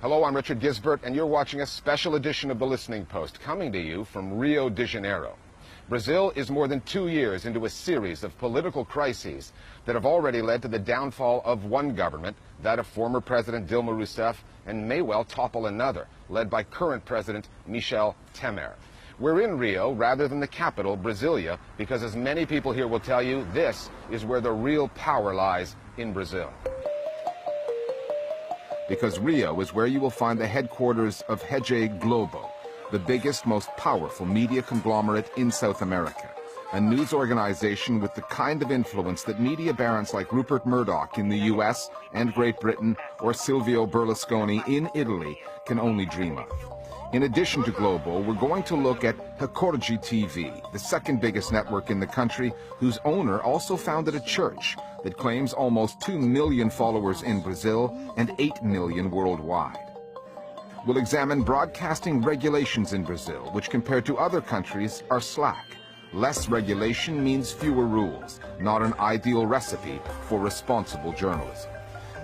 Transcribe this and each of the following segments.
Hello, I'm Richard Gisbert, and you're watching a special edition of The Listening Post, coming to you from Rio de Janeiro. Brazil is more than 2 years into a series of political crises that have already led to the downfall of one government, that of former President Dilma Rousseff, and may well topple another, led by current President Michel Temer. We're in Rio rather than the capital, Brasilia, because as many people here will tell you, this is where the real power lies in Brazil. Because Rio is where you will find the headquarters of Rede Globo, the biggest, most powerful media conglomerate in South America, a news organization with the kind of influence that media barons like Rupert Murdoch in the US and Great Britain or Silvio Berlusconi in Italy can only dream of. In addition to Globo, we're going to look at Rede TV, the second biggest network in the country, whose owner also founded a church that claims almost 2 million followers in Brazil and 8 million worldwide. We'll examine broadcasting regulations in Brazil, which compared to other countries are slack. Less regulation means fewer rules, not an ideal recipe for responsible journalism.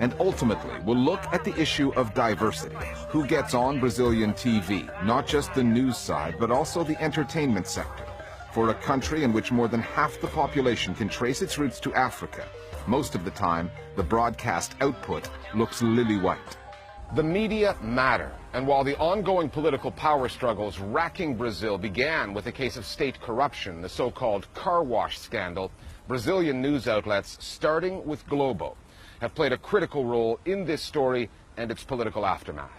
And ultimately, we'll look at the issue of diversity. Who gets on Brazilian TV? Not just the news side, but also the entertainment sector. For a country in which more than half the population can trace its roots to Africa, most of the time, the broadcast output looks lily-white. The media matter, and while the ongoing political power struggles racking Brazil began with a case of state corruption, the so-called car wash scandal, Brazilian news outlets, starting with Globo, have played a critical role in this story and its political aftermath.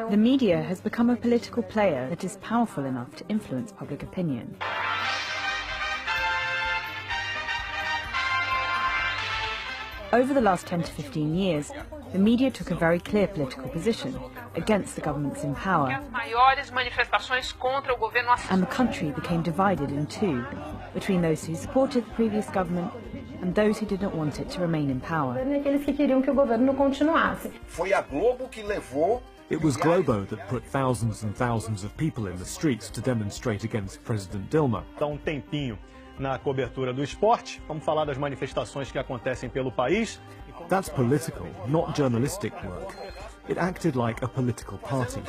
The media has become a political player that is powerful enough to influence public opinion. Over the last 10 to 15 years, the media took a very clear political position against the governments in power, and the country became divided in two, between those who supported the previous government and those who didn't want it to remain in power. It was Globo that put thousands and thousands of people in the streets to demonstrate against President Dilma. Na cobertura do esporte, vamos falar das manifestações que acontecem pelo país. That's political, not journalistic work. It acted like a political party.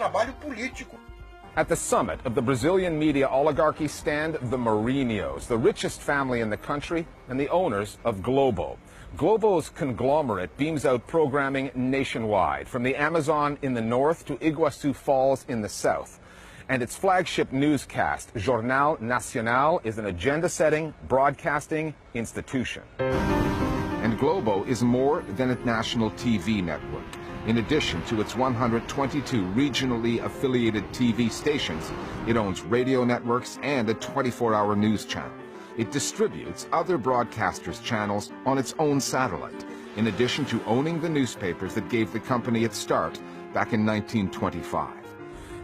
At the summit of the Brazilian media oligarchy stand the Marinhos, the richest family in the country and the owners of Globo. Globo's conglomerate beams out programming nationwide, from the Amazon in the north to Iguaçu Falls in the south. And its flagship newscast, Jornal Nacional, is an agenda-setting, broadcasting institution. And Globo is more than a national TV network. In addition to its 122 regionally affiliated TV stations, it owns radio networks and a 24-hour news channel. It distributes other broadcasters' channels on its own satellite, in addition to owning the newspapers that gave the company its start back in 1925.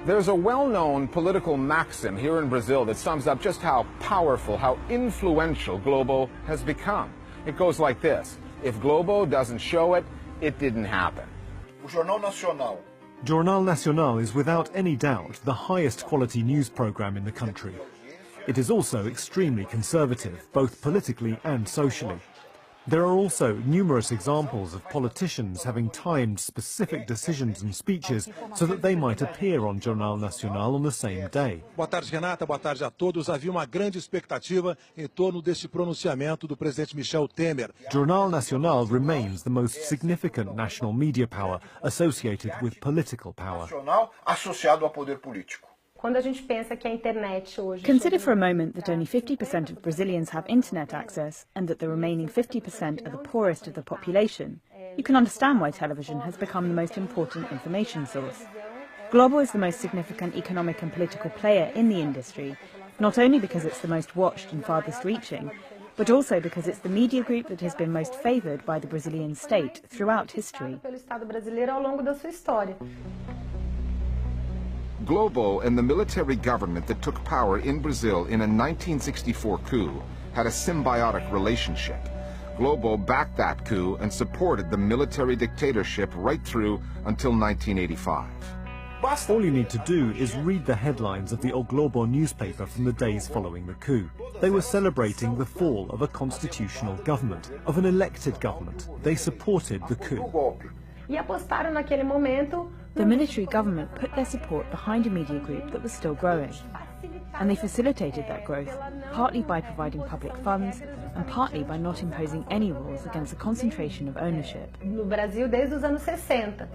There's a well-known political maxim here in Brazil that sums up just how powerful, how influential Globo has become. It goes like this: if Globo doesn't show it, it didn't happen. Jornal Nacional is without any doubt the highest quality news program in the country. It is also extremely conservative, both politically and socially. There are also numerous examples of politicians having timed specific decisions and speeches so that they might appear on Jornal Nacional on the same day. Boa tarde, Renata. Boa tarde a todos. Havia uma grande expectativa em torno deste pronunciamento do presidente Michel Temer. Jornal Nacional remains the most significant national media power associated with political power. Associado ao poder político. Consider for a moment that only 50% of Brazilians have internet access and that the remaining 50% are the poorest of the population. You can understand why television has become the most important information source. Globo is the most significant economic and political player in the industry, not only because it's the most watched and farthest reaching, but also because it's the media group that has been most favoured by the Brazilian state throughout history. Globo and the military government that took power in Brazil in a 1964 coup had a symbiotic relationship. Globo backed that coup and supported the military dictatorship right through until 1985. All you need to do is read the headlines of the O Globo newspaper from the days following the coup. They were celebrating the fall of a constitutional government, of an elected government. They supported the coup. The military government put their support behind a media group that was still growing. And they facilitated that growth, partly by providing public funds and partly by not imposing any rules against the concentration of ownership. No Brasil desde os anos 60.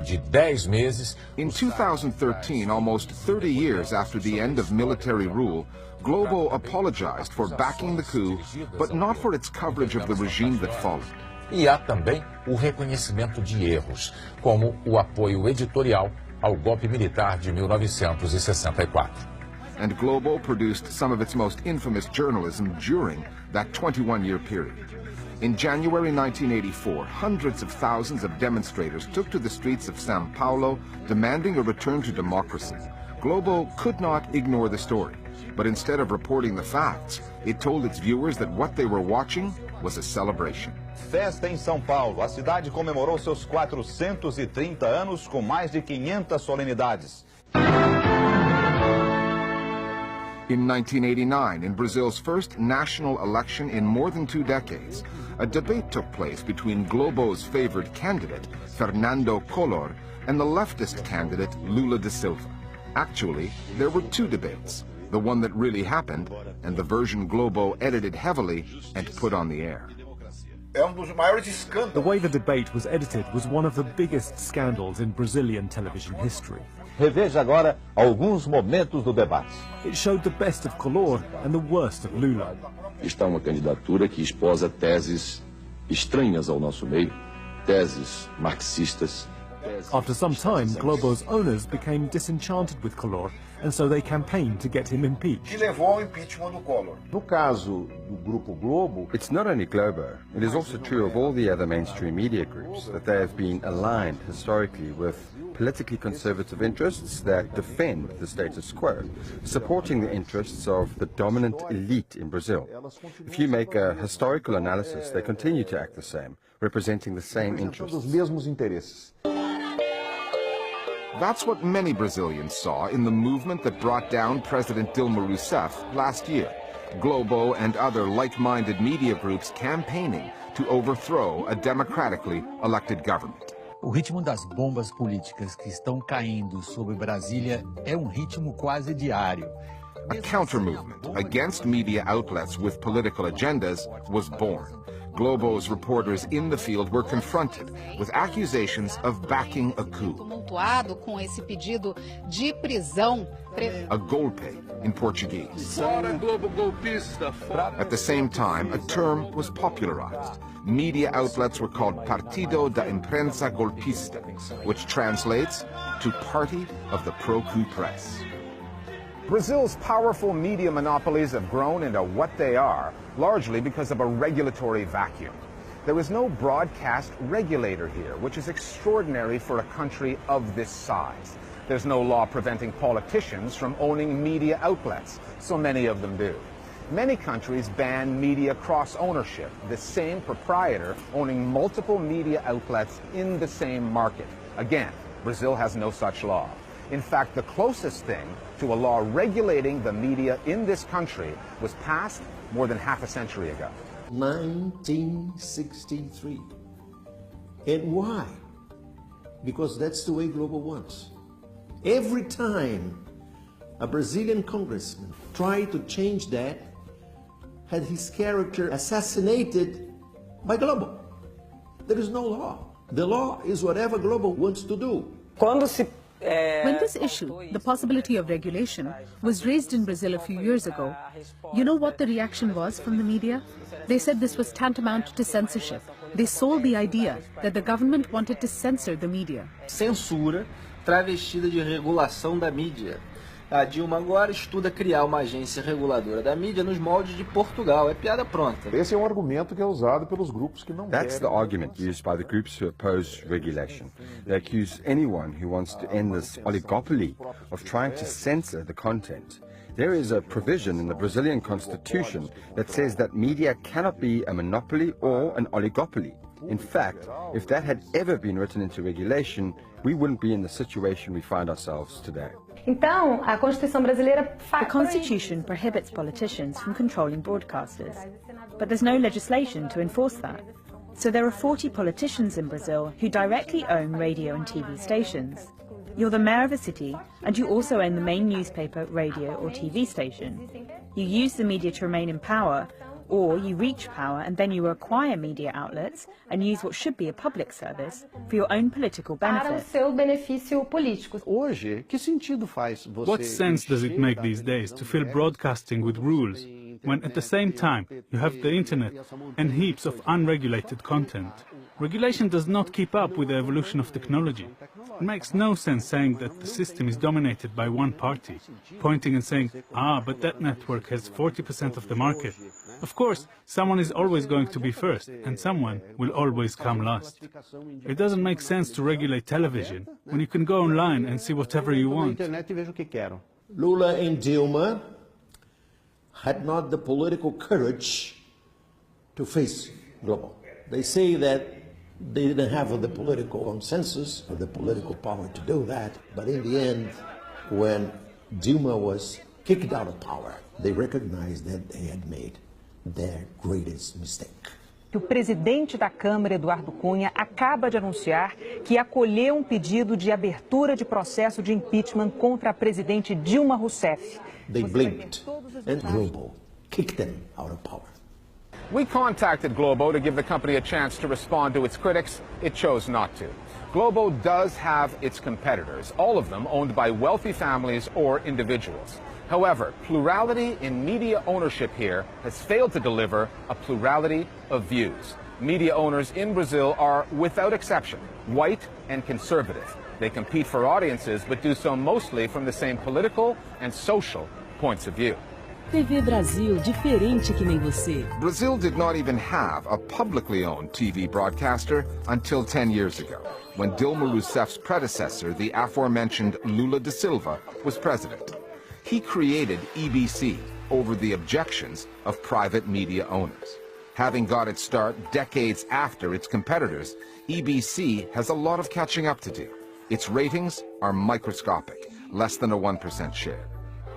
In 2013, almost 30 years after the end of military rule, Globo apologized for backing the coup, but not for its coverage of the regime that followed. E há também o reconhecimento de erros, como o apoio editorial ao golpe militar de 1964. And Globo produced some of its most infamous journalism during that 21-year period. In January 1984, hundreds of thousands of demonstrators took to the streets of São Paulo demanding a return to democracy. Globo could not ignore the story, but instead of reporting the facts, it told its viewers that what they were watching was a celebration. Festa em São Paulo. A cidade comemorou seus 430 anos com mais de 500 solenidades. In 1989, in Brazil's first national election in more than 2 decades, a debate took place between Globo's favored candidate, Fernando Collor, and the leftist candidate, Lula da Silva. Actually, there were 2 debates, the one that really happened and the version Globo edited heavily and put on the air. The way the debate was edited was one of the biggest scandals in Brazilian television history. Reveja agora alguns momentos do debate. It showed the best of Collor and the worst of Lula. Está uma candidatura que esposa teses estranhas ao nosso meio, teses marxistas. After some time, Globo's owners became disenchanted with Collor, and so they campaigned to get him impeached. Que levou ao impeachment do Collor. No caso do Grupo Globo, it's not only Globo, it is also true of all the other mainstream media groups that they have been aligned historically with politically conservative interests that defend the status quo, supporting the interests of the dominant elite in Brazil. If you make a historical analysis, they continue to act the same, representing the same interests. Os mesmos interesses. That's what many Brazilians saw in the movement that brought down President Dilma Rousseff last year. Globo and other like-minded media groups campaigning to overthrow a democratically elected government. O ritmo das bombas políticas que estão caindo sobre Brasília é ritmo quase diário. A counter-movement against media outlets with political agendas was born. Globo's reporters in the field were confronted with accusations of backing a coup. Com esse pedido de prisão. A golpe in Portuguese. At the same time, a term was popularized. Media outlets were called Partido da Imprensa Golpista, which translates to Party of the Pro-Coup Press. Brazil's powerful media monopolies have grown into what they are, largely because of a regulatory vacuum. There is no broadcast regulator here, which is extraordinary for a country of this size. There's no law preventing politicians from owning media outlets, so many of them do. Many countries ban media cross-ownership, the same proprietor owning multiple media outlets in the same market. Again, Brazil has no such law. In fact, the closest thing to a law regulating the media in this country was passed more than half a century ago. 1963. And why? Because that's the way Globo wants. Every time a Brazilian congressman tried to change that, had his character assassinated by Globo. There is no law. The law is whatever Globo wants to do. When this issue, the possibility of regulation, was raised in Brazil a few years ago, you know what the reaction was from the media? They said this was tantamount to censorship. They sold the idea that the government wanted to censor the media. Censura travestida de regulação da mídia. A Dilma agora estuda criar uma agência reguladora da mídia nos moldes de Portugal. É piada pronta. Esse é um argumento que é usado pelos grupos que não That's the argument used by the groups who oppose regulation. They accuse anyone who wants to end this oligopoly of trying to censor the content. There is a provision in the Brazilian constitution that says that media cannot be a monopoly or an oligopoly. In fact, if that had ever been written into regulation, we wouldn't be in the situation we find ourselves today. Então, a Constituição brasileira The Constitution prohibits politicians from controlling broadcasters, but there's no legislation to enforce that. So there are 40 politicians in Brazil who directly own radio and TV stations. You're the mayor of a city, and you also own the main newspaper, radio or TV station. You use the media to remain in power, or you reach power and then you acquire media outlets and use what should be a public service for your own political benefit. Para o seu benefício político. Hoje, que sentido faz você? What sense does it make these days to fill broadcasting with rules, when at the same time you have the internet and heaps of unregulated content? Regulation does not keep up with the evolution of technology. It makes no sense saying that the system is dominated by one party, pointing and saying, but that network has 40% of the market. Of course, someone is always going to be first, and someone will always come last. It doesn't make sense to regulate television when you can go online and see whatever you want. Lula and Dilma had not the political courage to face global. They say that they didn't have the political consensus or the political power to do that, but in the end, when Dilma was kicked out of power, they recognized that they had made their greatest mistake. O presidente da Câmara, Eduardo Cunha, acaba de anunciar que acolheu pedido de abertura de processo de impeachment contra a presidente Dilma Rousseff. They blinked, and Globo kicked them out of power. We contacted Globo to give the company a chance to respond to its critics. It chose not to. Globo does have its competitors, all of them owned by wealthy families or individuals. However, plurality in media ownership here has failed to deliver a plurality of views. Media owners in Brazil are, without exception, white and conservative. They compete for audiences, but do so mostly from the same political and social points of view. TV Brasil, diferente que nem você. Brazil did not even have a publicly owned TV broadcaster until 10 years ago, when Dilma Rousseff's predecessor, the aforementioned Lula da Silva, was president. He created EBC over the objections of private media owners. Having got its start decades after its competitors, EBC has a lot of catching up to do. Its ratings are microscopic, less than a 1% share.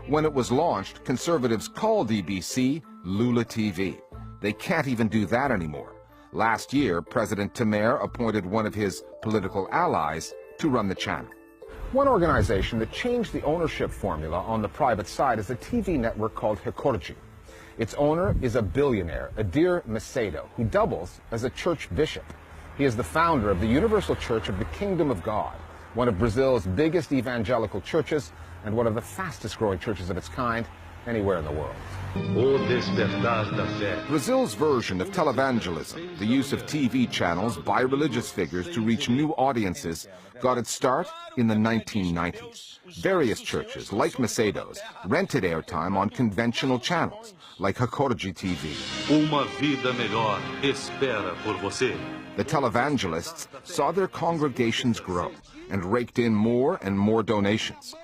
When it was launched, conservatives called EBC Lula TV. They can't even do that anymore. Last year, President Temer appointed one of his political allies to run the channel. One organization that changed the ownership formula on the private side is a TV network called Record. Its owner is a billionaire, Edir Macedo, who doubles as a church bishop. He is the founder of the Universal Church of the Kingdom of God, one of Brazil's biggest evangelical churches and one of the fastest growing churches of its kind anywhere in the world. Brazil's version of televangelism, the use of TV channels by religious figures to reach new audiences, got its start in the 1990s. Various churches, like Macedo's, rented airtime on conventional channels, like Record TV. Uma vida melhor espera por você. The televangelists saw their congregations grow and raked in more and more donations.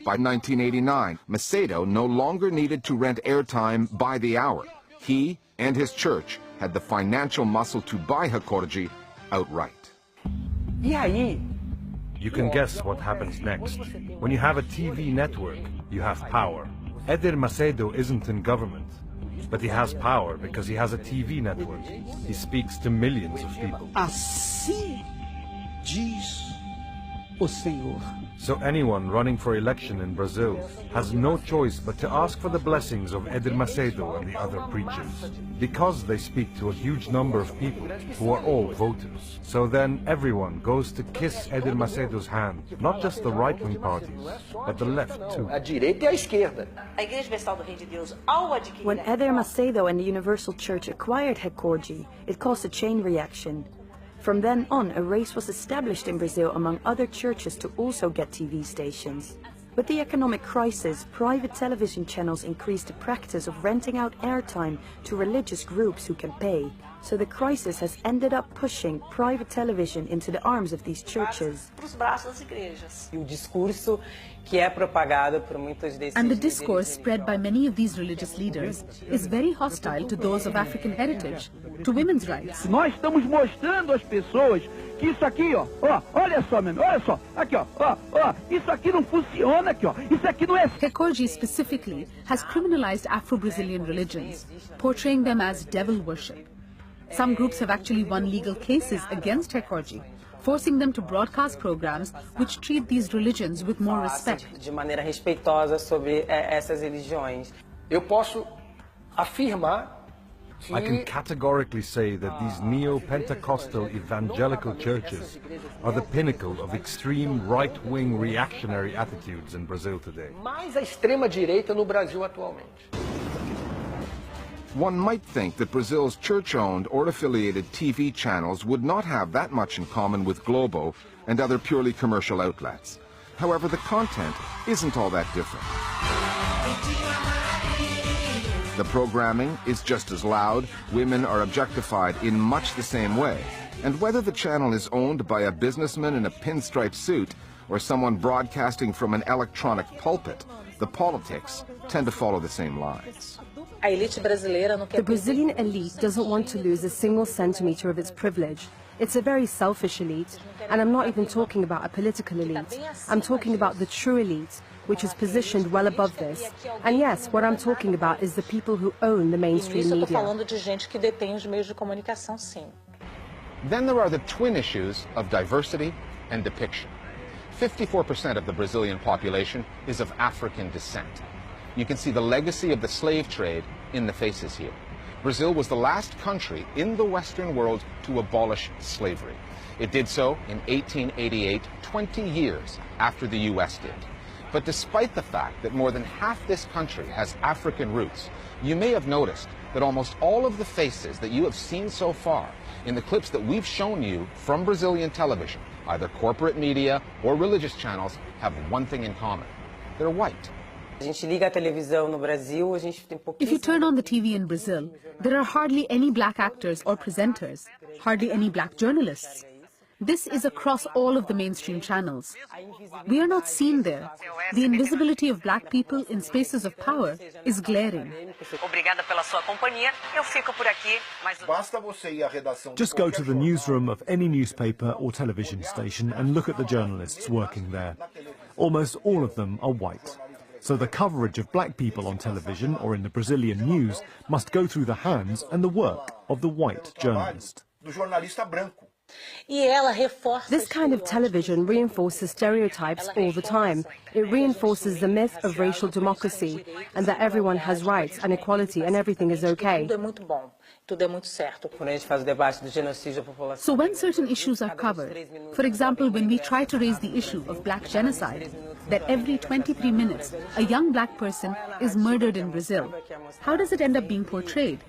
By 1989, Macedo no longer needed to rent airtime by the hour. He and his church had the financial muscle to buy Record outright. You can guess what happens next. When you have a TV network, you have power. Edir Macedo isn't in government, but he has power because he has a TV network. He speaks to millions of people. Assim diz o Senhor. So anyone running for election in Brazil has no choice but to ask for the blessings of Edir Macedo and the other preachers, because they speak to a huge number of people who are all voters. So then everyone goes to kiss Edir Macedo's hand, not just the right-wing parties, but the left too. A direita e a esquerda. When Edir Macedo and the Universal Church acquired Record, it caused a chain reaction. From then on, a race was established in Brazil among other churches to also get TV stations. With the economic crisis, private television channels increased the practice of renting out airtime to religious groups who can pay. So the crisis has ended up pushing private television into the arms of these churches. O discurso And the discourse spread by many of these religious leaders is very hostile to those of African heritage, to women's rights. Nós estamos mostrando às pessoas que isso aqui, olha só, olha só, aqui, isso aqui não funciona aqui, isso aqui não é. Hekorji specifically has criminalized Afro-Brazilian religions, portraying them as devil worship. Some groups have actually won legal cases against Hekorji, forcing them to broadcast programs which treat these religions with more respect. De maneira respeitosa sobre essas religiões. Eu posso afirmar I can categorically say that these neo-Pentecostal evangelical churches are the pinnacle of extreme right-wing reactionary attitudes in Brazil today. Mais a extrema-direita no Brasil atualmente. One might think that Brazil's church-owned or affiliated TV channels would not have that much in common with Globo and other purely commercial outlets. However, the content isn't all that different. The programming is just as loud, women are objectified in much the same way, and whether the channel is owned by a businessman in a pinstripe suit or someone broadcasting from an electronic pulpit, the politics tend to follow the same lines. The Brazilian elite doesn't want to lose a single centimeter of its privilege. It's a very selfish elite, and I'm not even talking about a political elite. I'm talking about the true elite, which is positioned well above this. And yes, what I'm talking about is the people who own the mainstream media. Then there are the twin issues of diversity and depiction. 54% of the Brazilian population is of African descent. You can see the legacy of the slave trade in the faces here. Brazil was the last country in the Western world to abolish slavery. It did so in 1888, 20 years after the U.S. did. But despite the fact that more than half this country has African roots, you may have noticed that almost all of the faces that you have seen so far in the clips that we've shown you from Brazilian television, either corporate media or religious channels, have one thing in common. They're white. If you turn on the TV in Brazil, there are hardly any black actors or presenters, hardly any black journalists. This is across all of the mainstream channels. We are not seen there. The invisibility of black people in spaces of power is glaring. Just go to the newsroom of any newspaper or television station and look at the journalists working there. Almost all of them are white. So the coverage of black people on television or in the Brazilian news must go through the hands and the work of the white journalist. This kind of television reinforces stereotypes all the time. It reinforces the myth of racial democracy and that everyone has rights and equality and everything is okay. So when certain issues are covered, for example, when we try to raise the issue of black genocide, that every 23 minutes a young black person is murdered in Brazil, how does it end up being portrayed?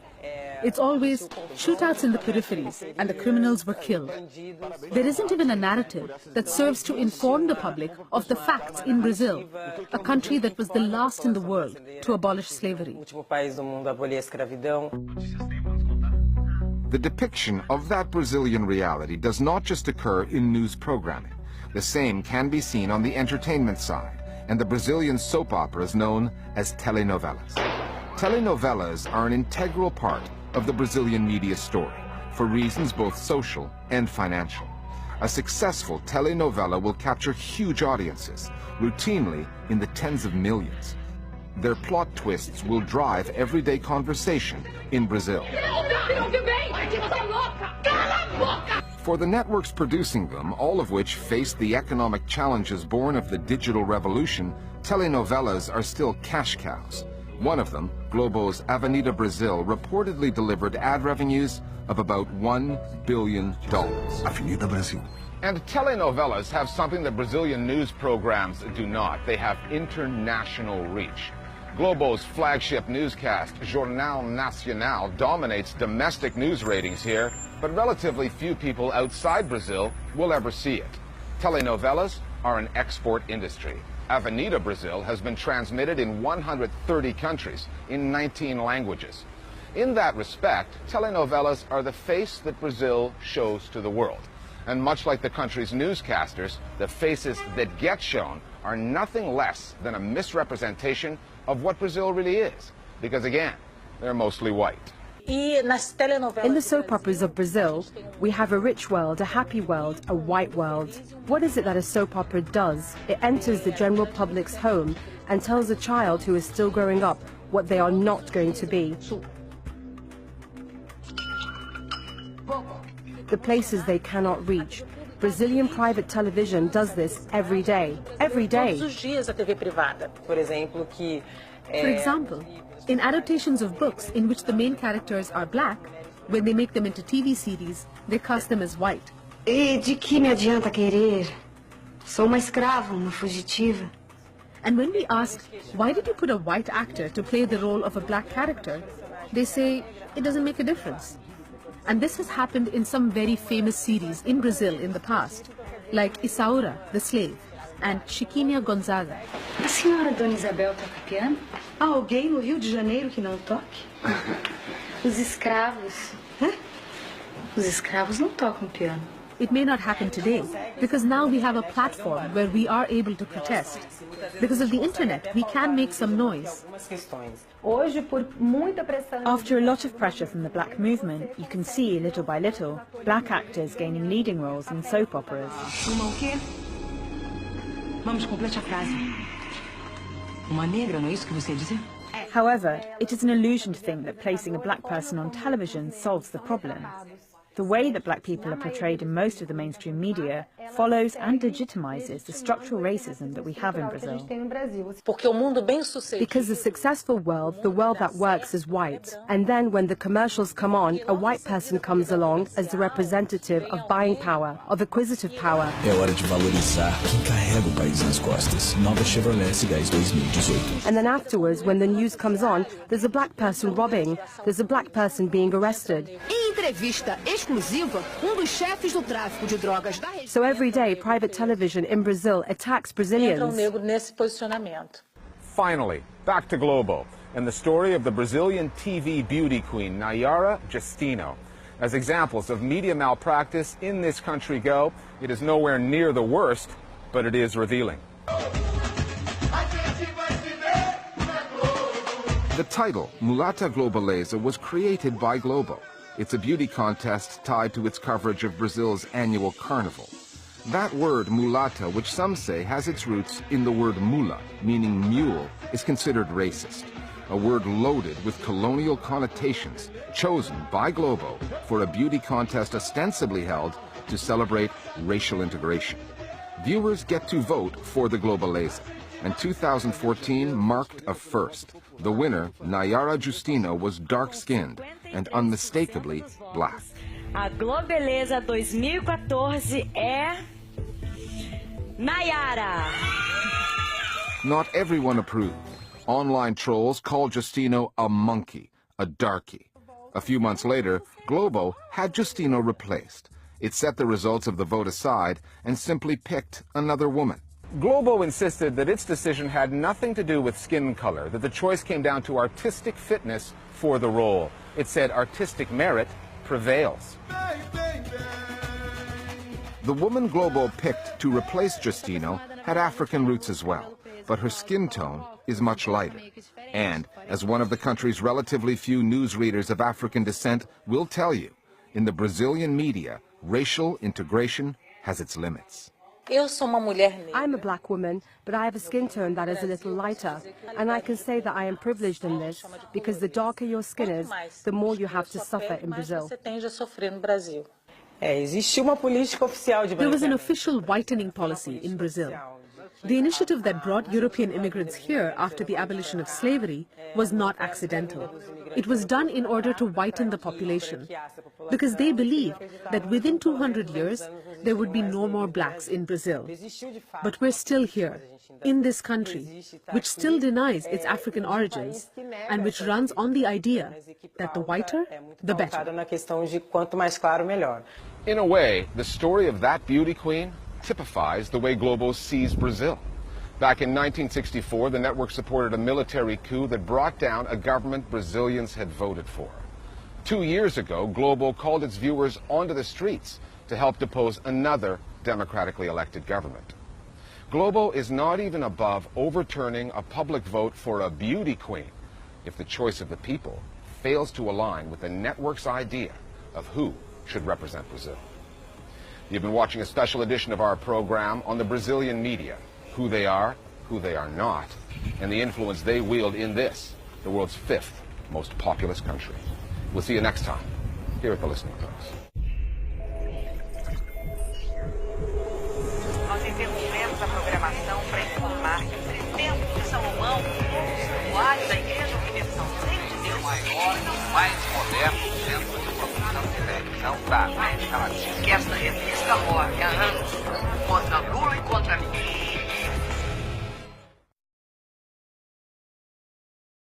It's always shootouts in the peripheries and the criminals were killed. There isn't even a narrative that serves to inform the public of the facts in Brazil, a country that was the last in the world to abolish slavery. The depiction of that Brazilian reality does not just occur in news programming. The same can be seen on the entertainment side, and the Brazilian soap operas known as telenovelas. Telenovelas are an integral part of the Brazilian media story, for reasons both social and financial. A successful telenovela will capture huge audiences, routinely in the tens of millions. Their plot twists will drive everyday conversation in Brazil. For the networks producing them, all of which face the economic challenges born of the digital revolution, telenovelas are still cash cows. One of them, Globo's Avenida Brasil, reportedly delivered ad revenues of about $1 billion. Avenida Brasil. And telenovelas have something that Brazilian news programs do not. They have international reach. Globo's flagship newscast, Jornal Nacional, dominates domestic news ratings here, but relatively few people outside Brazil will ever see it. Telenovelas are an export industry. Avenida Brasil has been transmitted in 130 countries in 19 languages. In that respect, telenovelas are the face that Brazil shows to the world. And much like the country's newscasters, the faces that get shown are nothing less than a misrepresentation of what Brazil really is. Because again, they're mostly white. In the soap operas of Brazil, we have a rich world, a happy world, a white world. What is it that a soap opera does? It enters the general public's home and tells a child who is still growing up what they are not going to be. The places they cannot reach. Brazilian private television does this every day. Every day. For example, in adaptations of books in which the main characters are black, when they make them into TV series, they cast them as white. E de que me adianta querer? Sou uma escrava, uma fugitiva. And when we ask, why did you put a white actor to play the role of a black character? They say, it doesn't make a difference. And this has happened in some very famous series in Brazil in the past, like Isaura, the slave, and Chiquinha Gonzaga. A senhora Dona Isabel toca piano? Há alguém no Rio de Janeiro que não toque? Os escravos. Hã? Os escravos não tocam piano. It may not happen today, because now we have a platform where we are able to protest. Because of the internet, we can make some noise. After a lot of pressure from the black movement, you can see, little by little, black actors gaining leading roles in soap operas. Uma o quê? Vamos, complete a frase. Uma negra, não é isso que você ia dizer? However, it is an illusion to think that placing a black person on television solves the problem. The way that black people are portrayed in most of the mainstream media follows and legitimizes the structural racism that we have in Brazil. Because the successful world, the world that works, is white. And then when the commercials come on, a white person comes along as the representative of buying power, of acquisitive power. É hora de valorizar quem carrega o país nas costas. Nova Chevrolet Cigais 2018. And then afterwards, when the news comes on, there's a black person robbing, there's a black person being arrested. Entrevista exclusiva, dos chefes do tráfico de drogas da região. So every day, private television in Brazil attacks Brazilians. Finally, back to Globo and the story of the Brazilian TV beauty queen, Nayara Justino. As examples of media malpractice in this country go, it is nowhere near the worst, but it is revealing. The title, Mulata Globaleza, was created by Globo. It's a beauty contest tied to its coverage of Brazil's annual carnival. That word, mulata, which some say has its roots in the word mula, meaning mule, is considered racist. A word loaded with colonial connotations, chosen by Globo for a beauty contest ostensibly held to celebrate racial integration. Viewers get to vote for the Globaleza, and 2014 marked a first. The winner, Nayara Justino, was dark-skinned and unmistakably black. A Globeleza 2014 é Nayara. Not everyone approved. Online trolls called Justino a monkey, a darky. A few months later, Globo had Justino replaced. It set the results of the vote aside and simply picked another woman. Globo insisted that its decision had nothing to do with skin color, that the choice came down to artistic fitness for the role. It said artistic merit prevails. The woman Globo picked to replace Justino had African roots as well, but her skin tone is much lighter. And, as one of the country's relatively few newsreaders of African descent will tell you, in the Brazilian media, racial integration has its limits. I'm a black woman, but I have a skin tone that is a little lighter. And I can say that I am privileged in this, because the darker your skin is, the more you have to suffer in Brazil. There was an official whitening policy in Brazil. The initiative that brought European immigrants here after the abolition of slavery was not accidental. It was done in order to whiten the population, because they believed that within 200 years, there would be no more blacks in Brazil. But we're still here, in this country, which still denies its African origins, and which runs on the idea that the whiter, the better. In a way, the story of that beauty queen typifies the way Globo sees Brazil. Back in 1964, the network supported a military coup that brought down a government Brazilians had voted for. 2 years ago, Globo called its viewers onto the streets to help depose another democratically elected government. Globo is not even above overturning a public vote for a beauty queen if the choice of the people fails to align with the network's idea of who should represent Brazil. You've been watching a special edition of our program on the Brazilian media, who they are not, and the influence they wield in this, the world's 5th most populous country. We'll see you next time, here at the Listening Post. Nós interrompemos a programação para informar que o presidente de Salomão, o usuário da Igreja Universal de Deus, maior e mais moderno centro de produção de televisão da América Latina. Que esta revista mostra